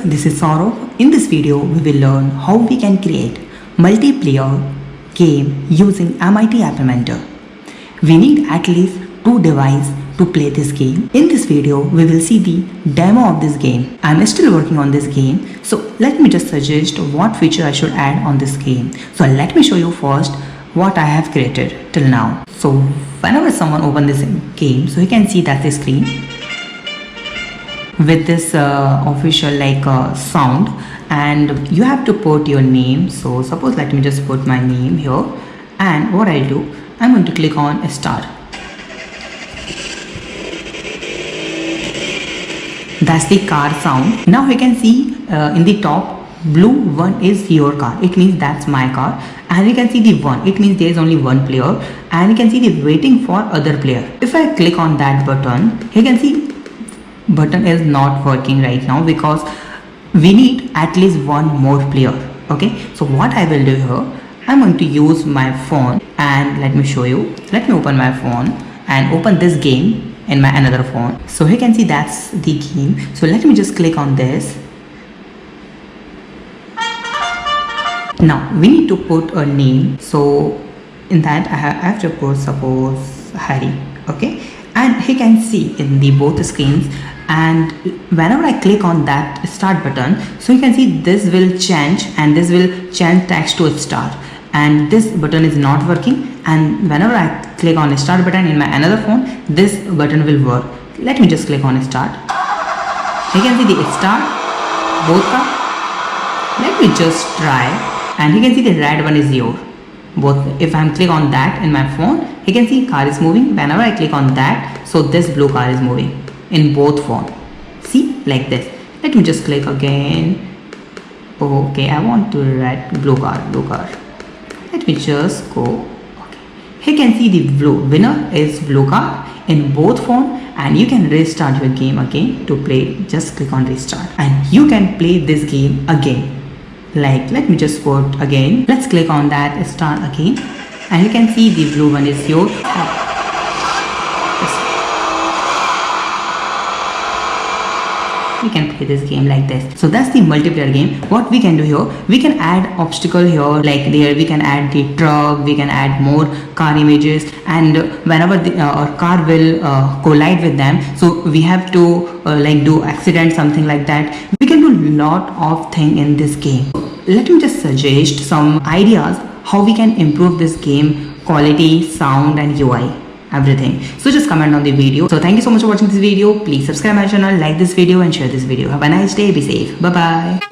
this is Saurav. In this video, we will learn how we can create multiplayer game using MIT App Inventor. We need at least 2 devices to play this game. In this video, we will see the demo of this game. I am still working on this game, so let me just suggest what feature I should add on this game. So let me show you first what I have created till now. So whenever someone opens this game, so you can see that the screen with this official sound, and you have to put your name. So suppose let me just put my name here, and what I'll do, I'm going to click on start. That's the car sound. Now you can see in the top blue one is your car, it means that's my car, and you can see the one, it means there is only one player, and you can see the waiting for other player. If I click on that button, you can see button is not working right now because we need at least one more player. Okay, so what I will do here, I'm going to use my phone, and let me show you. Let me open my phone and open this game in my another phone. So you can see that's the game. So let me just click on this. Now we need to put a name, so in that I have to put suppose Harry. Okay, and you can see in the both screens, and whenever I click on that start button, so you can see this will change, and this will change text to start, and this button is not working, and whenever I click on start button in my another phone, this button will work. Let me just click on start. You can see the start both are. Let me just try, and you can see the red one is your both. If I'm click on that in my phone, you can see car is moving. Whenever I click on that, so this blue car is moving in both phone. See, like this. Let me just click again. Okay, I want to write blue car. Let me just go. Okay, you can see the blue winner is blue car in both phone, and you can restart your game again to play. Just click on restart, and you can play this game again. Like, let me just put again. Let's click on that start again, and you can see the blue one is your. We can play this game like this. So that's the multiplayer game. What we can do here, we can add obstacle here, like there we can add the truck, we can add more car images, and whenever our car will collide with them, so we have to do accident, something like that. We can do lot of thing in this game. Let me just suggest some ideas how we can improve this game quality, sound and UI, everything. So just comment on the video. So thank you so much for watching this video. Please subscribe my channel, like this video and share this video. Have a nice day. Be safe. Bye bye.